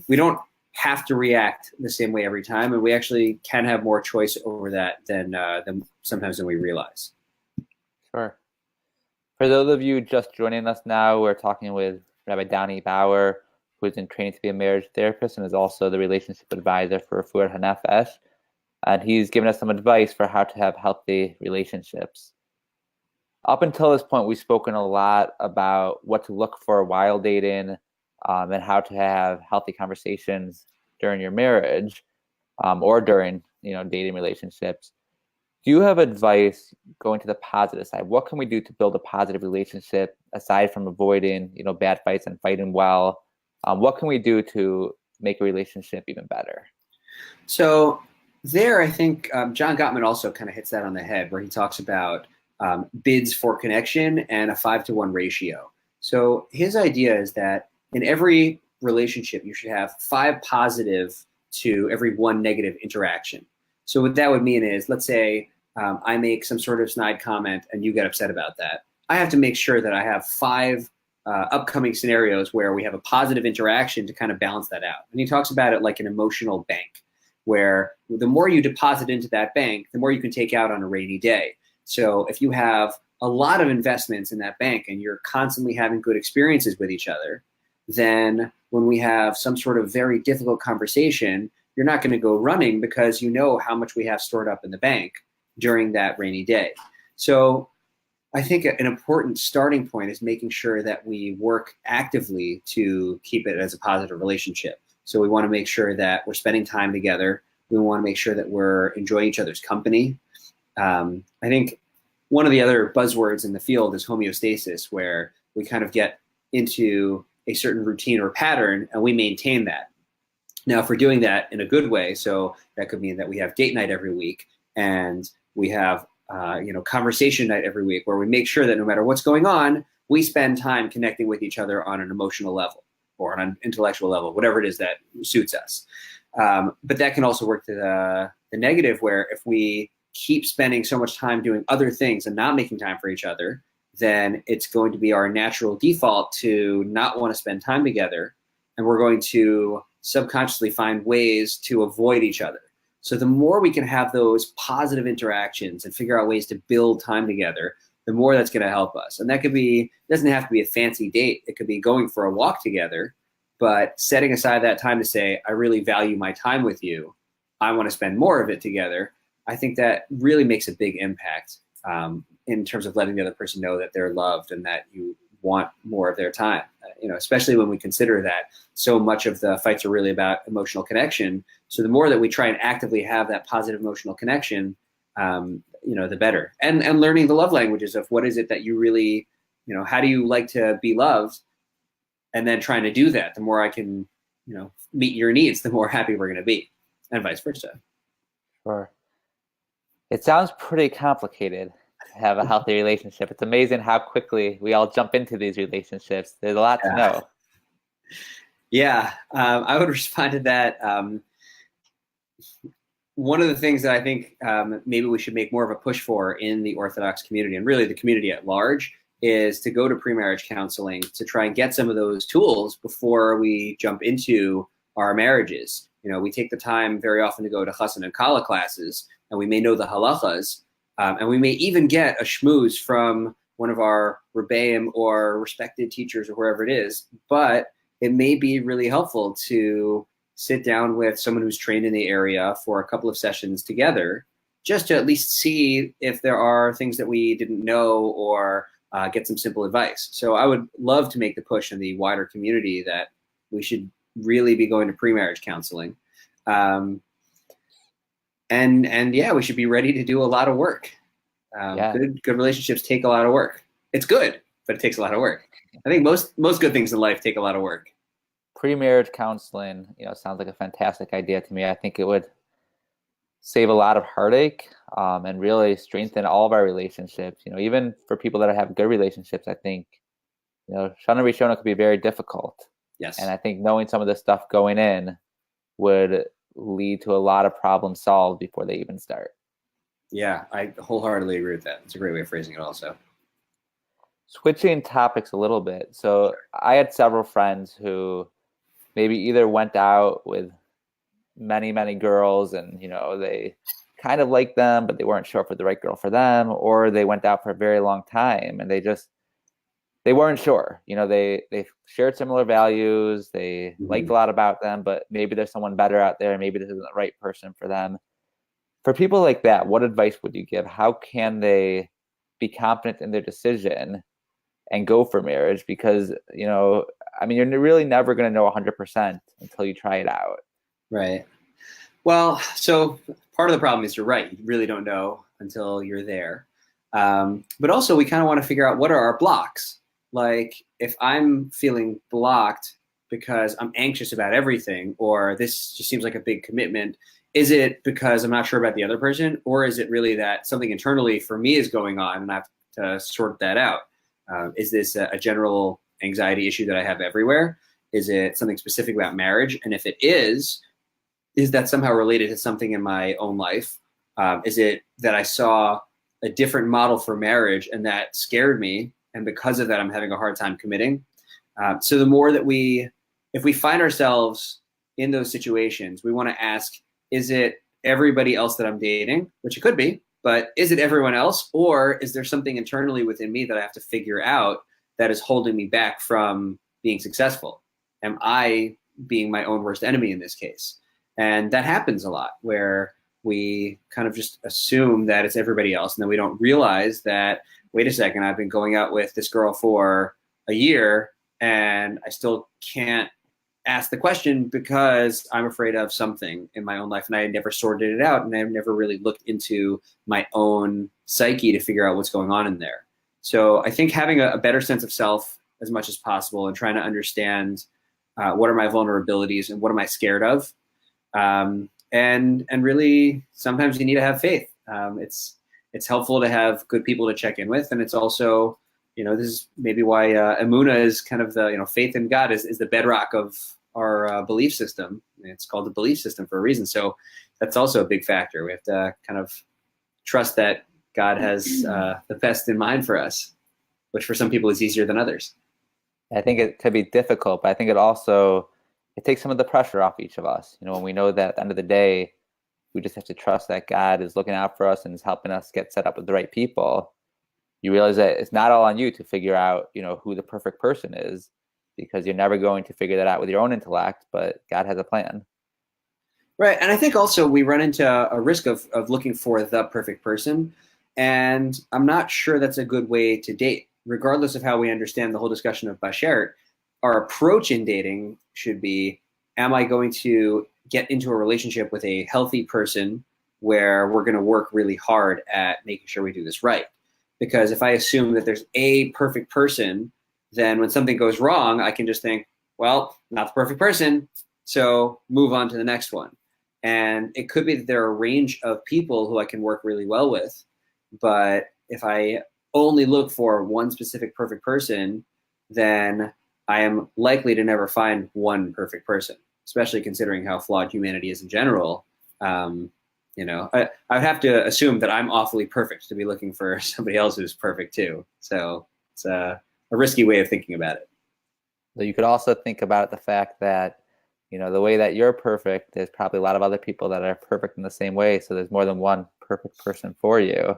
We don't have to react the same way every time, and we actually can have more choice over that than sometimes than we realize. Sure. For those of you just joining us now, we're talking with Rabbi Dani Bauer, who is in training to be a marriage therapist and is also the relationship advisor for Refuah HaNefesh. And he's given us some advice for how to have healthy relationships. Up until this point, we've spoken a lot about what to look for while dating, and how to have healthy conversations during your marriage, or during dating relationships. Do you have advice going to the positive side? What can we do to build a positive relationship aside from avoiding, bad fights and fighting well? What can we do to make a relationship even better? So there, I think John Gottman also kind of hits that on the head, where he talks about bids for connection and a 5-to-1 ratio. So his idea is that in every relationship, you should have 5 positive to every 1 negative interaction. So what that would mean is, let's say I make some sort of snide comment and you get upset about that. I have to make sure that I have 5 upcoming scenarios where we have a positive interaction to kind of balance that out. And he talks about it like an emotional bank, where the more you deposit into that bank, the more you can take out on a rainy day. So if you have a lot of investments in that bank and you're constantly having good experiences with each other, then when we have some sort of very difficult conversation, you're not going to go running because you know how much we have stored up in the bank during that rainy day. So I think an important starting point is making sure that we work actively to keep it as a positive relationship. So we want to make sure that we're spending time together. We want to make sure that we're enjoying each other's company. I think one of the other buzzwords in the field is homeostasis, where we kind of get into a certain routine or pattern and we maintain that. Now, if we're doing that in a good way, so that could mean that we have date night every week and we have conversation night every week, where we make sure that no matter what's going on, we spend time connecting with each other on an emotional level or on an intellectual level, whatever it is that suits us. But that can also work to the negative, where if we keep spending so much time doing other things and not making time for each other, then it's going to be our natural default to not want to spend time together. And we're going to subconsciously find ways to avoid each other. So the more we can have those positive interactions and figure out ways to build time together, the more that's going to help us. And that could be, it doesn't have to be a fancy date. It could be going for a walk together, but setting aside that time to say, I really value my time with you. I want to spend more of it together. I think that really makes a big impact in terms of letting the other person know that they're loved and that you want more of their time. Especially when we consider that so much of the fights are really about emotional connection. So the more that we try and actively have that positive emotional connection, the better. And learning the love languages of what is it that you really, how do you like to be loved? And then trying to do that. The more I can, meet your needs, the more happy we're going to be, and vice versa. Sure. It sounds pretty complicated to have a healthy relationship. It's amazing how quickly we all jump into these relationships. There's a lot to know. Yeah, I would respond to that. One of the things that I think maybe we should make more of a push for in the Orthodox community, and really the community at large, is to go to pre-marriage counseling to try and get some of those tools before we jump into our marriages. We take the time very often to go to chassan and kala classes, and we may know the halachas, and we may even get a shmooze from one of our rebbeim or respected teachers or wherever it is, but it may be really helpful to sit down with someone who's trained in the area for a couple of sessions together, just to at least see if there are things that we didn't know or get some simple advice. So I would love to make the push in the wider community that we should really be going to pre-marriage counseling. And yeah, we should be ready to do a lot of work. Good relationships take a lot of work. It's good, but it takes a lot of work. I think most good things in life take a lot of work. Pre-marriage counseling, sounds like a fantastic idea to me. I think it would save a lot of heartache, and really strengthen all of our relationships. Even for people that have good relationships, I think, Shana Rishona could be very difficult. Yes. And I think knowing some of this stuff going in would lead to a lot of problems solved before they even start. Yeah, I wholeheartedly agree with that. It's a great way of phrasing it also. Switching topics a little bit. So I had several friends who maybe either went out with many, many girls and, they kind of liked them, but they weren't sure if it was the right girl for them, or they went out for a very long time and they just they weren't sure. They shared similar values. They liked a lot about them, but maybe there's someone better out there. Maybe this isn't the right person for them. For people like that, what advice would you give? How can they be confident in their decision and go for marriage? Because, you're really never going to know 100% until you try it out. Right. Well, so part of the problem is you're right. You really don't know until you're there. But also we kind of want to figure out what are our blocks. Like if I'm feeling blocked because I'm anxious about everything, or this just seems like a big commitment, is it because I'm not sure about the other person, or is it really that something internally for me is going on and I have to sort that out? Is this a general anxiety issue that I have everywhere? Is it something specific about marriage? And if it is that somehow related to something in my own life? Is it that I saw a different model for marriage and that scared me, and because of that, I'm having a hard time committing? So the more that if we find ourselves in those situations, we want to ask, is it everybody else that I'm dating? Which it could be, but is it everyone else? Or is there something internally within me that I have to figure out that is holding me back from being successful? Am I being my own worst enemy in this case? And that happens a lot, where we kind of just assume that it's everybody else, and then we don't realize that, wait a second, I've been going out with this girl for a year and I still can't ask the question because I'm afraid of something in my own life, and I never sorted it out, and I've never really looked into my own psyche to figure out what's going on in there. So I think having a better sense of self as much as possible, and trying to understand what are my vulnerabilities and what am I scared of, and really sometimes you need to have faith. It's helpful to have good people to check in with, and it's also, this is maybe why Emunah is kind of the, faith in God is the bedrock of our belief system. It's called the belief system for a reason. So that's also a big factor. We have to kind of trust that God has the best in mind for us, which for some people is easier than others. I think it could be difficult, but I think it takes some of the pressure off each of us. When we know that at the end of the day, we just have to trust that God is looking out for us and is helping us get set up with the right people. You realize that it's not all on you to figure out, who the perfect person is, because you're never going to figure that out with your own intellect, but God has a plan. Right. And I think also we run into a risk of looking for the perfect person. And I'm not sure that's a good way to date. Regardless of how we understand the whole discussion of Bashert, our approach in dating should be, am I going to get into a relationship with a healthy person where we're going to work really hard at making sure we do this right? Because if I assume that there's a perfect person, then when something goes wrong, I can just think, well, not the perfect person, so move on to the next one. And it could be that there are a range of people who I can work really well with, but if I only look for one specific perfect person, then I am likely to never find one perfect person, especially considering how flawed humanity is in general. I would have to assume that I'm awfully perfect to be looking for somebody else who's perfect too. So it's a risky way of thinking about it. So you could also think about the fact that, the way that you're perfect, there's probably a lot of other people that are perfect in the same way. So there's more than one perfect person for you,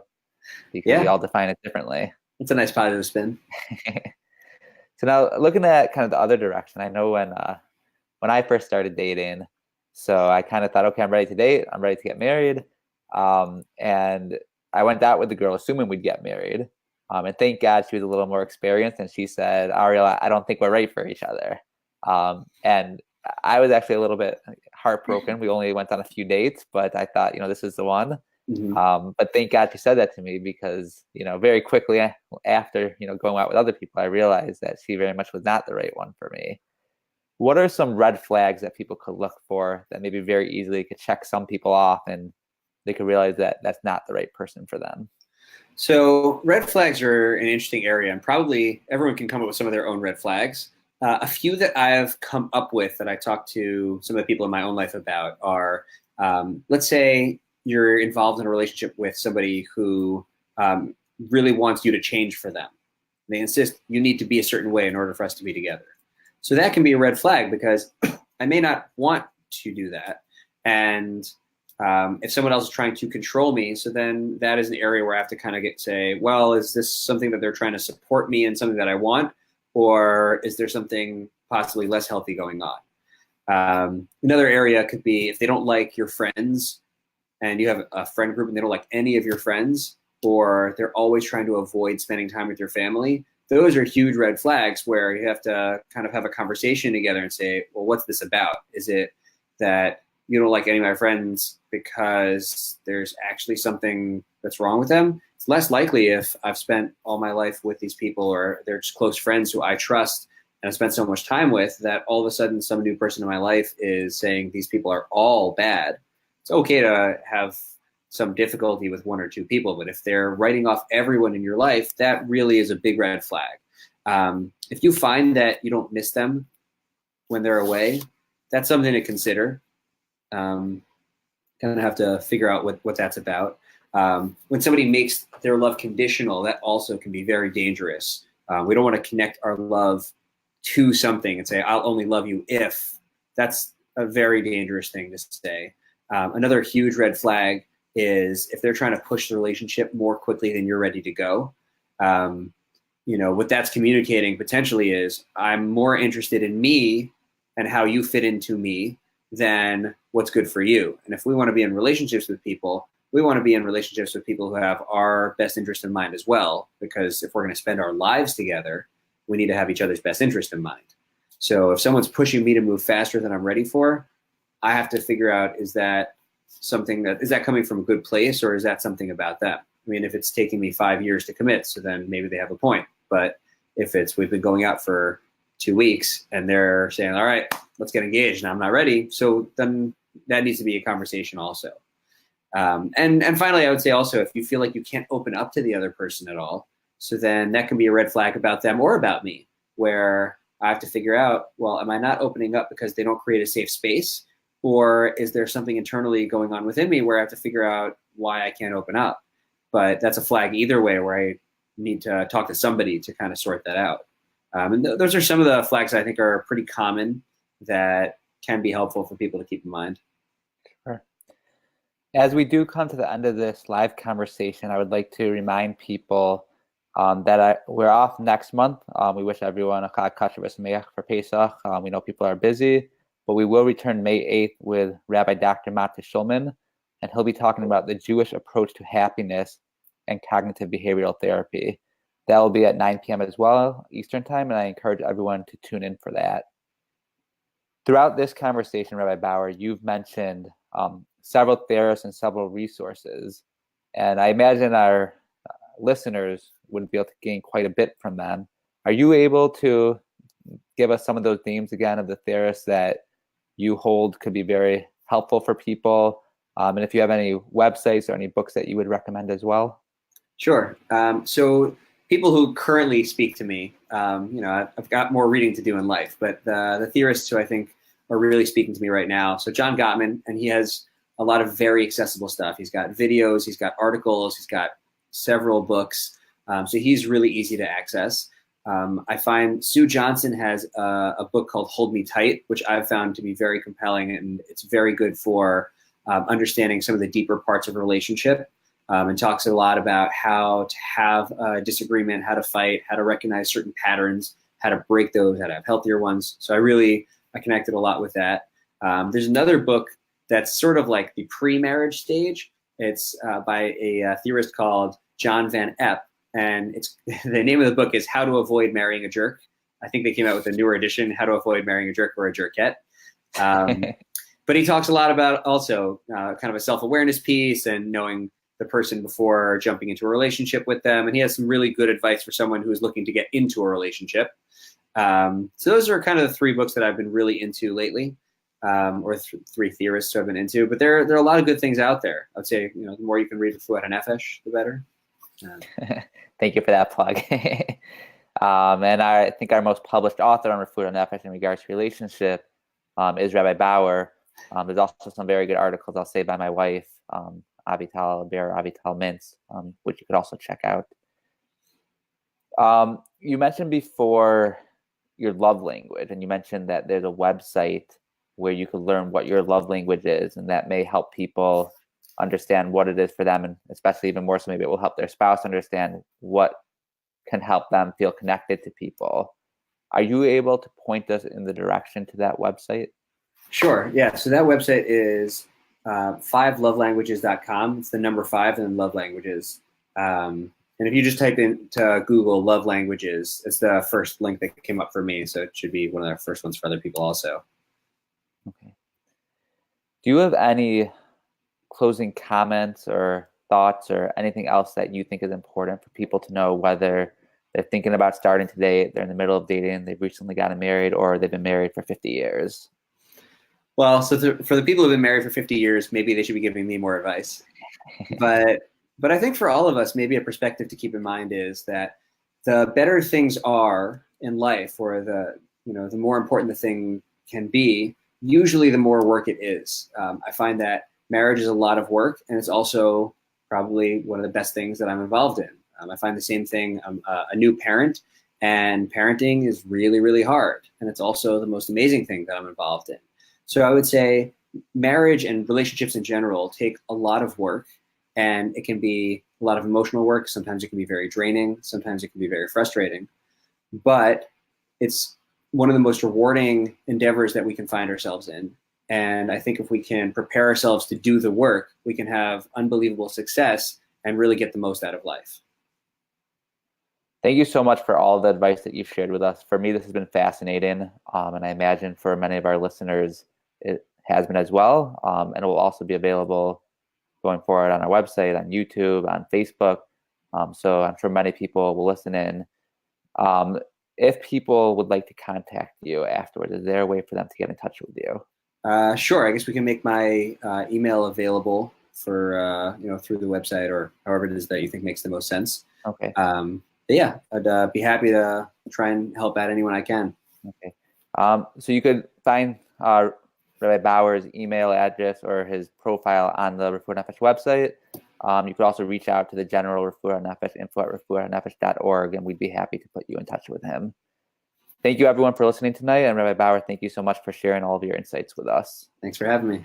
because we all define it differently. It's a nice positive spin. So now looking at kind of the other direction, I know when I first started dating, so I kind of thought, okay, I'm ready to date. I'm ready to get married. And I went out with the girl assuming we'd get married. And thank God she was a little more experienced, and she said, Ariel, I don't think we're right for each other. And I was actually a little bit heartbroken. We only went on a few dates, but I thought, this is the one. Mm-hmm. But thank God she said that to me, because, very quickly after, going out with other people, I realized that she very much was not the right one for me. What are some red flags that people could look for that maybe very easily could check some people off and they could realize that that's not the right person for them? So red flags are an interesting area, and probably everyone can come up with some of their own red flags. A few that I've come up with that I talked to some of the people in my own life about are, let's say you're involved in a relationship with somebody who really wants you to change for them. They insist you need to be a certain way in order for us to be together. So that can be a red flag, because I may not want to do that. And if someone else is trying to control me, so then that is an area where I have to kind of say, well, is this something that they're trying to support me in, something that I want? or is there something possibly less healthy going on? Another area could be if they don't like your friends and you have a friend group and they don't like any of your friends, or they're always trying to avoid spending time with your family. Those are huge red flags where you have to kind of have a conversation together and say, well, what's this about? Is it that you don't like any of my friends because there's actually something that's wrong with them? It's less likely if I've spent all my life with these people or they're just close friends who I trust and I spent so much time with that all of a sudden some new person in my life is saying these people are all bad. It's okay to have some difficulty with one or two people, but if they're writing off everyone in your life, that really is a big red flag. If you find that you don't miss them when they're away, that's something to consider. Kind of have to figure out what that's about. When somebody makes their love conditional, that also can be very dangerous. We don't want to connect our love to something and say, I'll only love you if. That's a very dangerous thing to say. Another huge red flag is if they're trying to push the relationship more quickly than you're ready to go. What that's communicating potentially is I'm more interested in me and how you fit into me than what's good for you. And if we want to be in relationships with people, we want to be in relationships with people who have our best interest in mind as well, because if we're going to spend our lives together, we need to have each other's best interest in mind. So if someone's pushing me to move faster than I'm ready for, I have to figure out, is that coming from a good place, or is that something about them? I mean, if it's taking me 5 years to commit, so then maybe they have a point. But if we've been going out for 2 weeks and they're saying, all right, let's get engaged and I'm not ready, so then that needs to be a conversation also. And finally, I would say also, if you feel like you can't open up to the other person at all, so then that can be a red flag about them or about me, where I have to figure out, well, am I not opening up because they don't create a safe space? Or is there something internally going on within me where I have to figure out why I can't open up? But that's a flag either way, where I need to talk to somebody to kind of sort that out. And those are some of the flags I think are pretty common that can be helpful for people to keep in mind. Sure. As we do come to the end of this live conversation, I would like to remind people that we're off next month. We wish everyone a Chag Kasher V'Sameach for Pesach. We know people are busy, but we will return May 8th with Rabbi Dr. Mata Shulman, and he'll be talking about the Jewish approach to happiness and cognitive behavioral therapy. That will be at 9 p.m. as well, Eastern Time, and I encourage everyone to tune in for that. Throughout this conversation, Rabbi Bauer, you've mentioned several therapists and several resources, and I imagine our listeners would be able to gain quite a bit from them. Are you able to give us some of those names again of the therapists that you hold could be very helpful for people? And if you have any websites or any books that you would recommend as well? Sure. So people who currently speak to me, I've got more reading to do in life, but the theorists who I think are really speaking to me right now. So John Gottman, and he has a lot of very accessible stuff. He's got videos, he's got articles, he's got several books. So he's really easy to access. I find Sue Johnson has a book called Hold Me Tight, which I've found to be very compelling, and it's very good for understanding some of the deeper parts of a relationship, and talks a lot about how to have a disagreement, how to fight, how to recognize certain patterns, how to break those, how to have healthier ones. So I connected a lot with that. There's another book that's sort of like the pre-marriage stage. It's by a theorist called John Van Epp, and the name of the book is How to Avoid Marrying a Jerk. I think they came out with a newer edition, How to Avoid Marrying a Jerk or a Jerkette. But he talks a lot about also kind of a self-awareness piece and knowing the person before jumping into a relationship with them. And he has some really good advice for someone who's looking to get into a relationship. So those are kind of the three books that I've been really into lately, or three theorists who I've been into. But there are a lot of good things out there. I'd say, the more you can read Refuat HaNefesh, the better. Thank you for that plug. And I think our most published author on Refuat HaNefesh in regards to relationship is Rabbi Bauer. There's also some very good articles, I'll say, by my wife, Ariel Mintz, which you could also check out. You mentioned before your love language, and you mentioned that there's a website where you could learn what your love language is, and that may help people understand what it is for them, and especially even more so, maybe it will help their spouse understand what can help them feel connected to people. Are you able to point us in the direction to that website? Sure. Yeah. So that website is 5lovelanguages.com. It's the number 5 and then love languages. And if you just type into Google love languages, it's the first link that came up for me. So it should be one of the first ones for other people also. Okay. Do you have any closing comments or thoughts or anything else that you think is important for people to know, whether they're thinking about starting today, they're in the middle of dating, they've recently gotten married, or they've been married for 50 years? Well, so for the people who've been married for 50 years, maybe they should be giving me more advice. But I think for all of us, maybe a perspective to keep in mind is that the better things are in life, or the more important the thing can be, usually the more work it is. I find that marriage is a lot of work, and it's also probably one of the best things that I'm involved in. I find the same thing. I'm a new parent, and parenting is really, really hard. And it's also the most amazing thing that I'm involved in. So I would say marriage and relationships in general take a lot of work, and it can be a lot of emotional work. Sometimes it can be very draining. Sometimes it can be very frustrating. But it's one of the most rewarding endeavors that we can find ourselves in. And I think if we can prepare ourselves to do the work, we can have unbelievable success and really get the most out of life. Thank you so much for all the advice that you've shared with us. For me, this has been fascinating. And I imagine for many of our listeners, it has been as well. And it will also be available going forward on our website, on YouTube, on Facebook. So I'm sure many people will listen in. If people would like to contact you afterwards, is there a way for them to get in touch with you? Sure. I guess we can make my email available for through the website, or however it is that you think makes the most sense. Okay. But yeah, I'd be happy to try and help out anyone I can. Okay. So you could find Rabbi Bauer's email address or his profile on the Refuah Nefesh website. You could also reach out to the general Refuah Nefesh, info@refuahnefesh.org, and we'd be happy to put you in touch with him. Thank you, everyone, for listening tonight. And Rabbi Bauer, thank you so much for sharing all of your insights with us. Thanks for having me.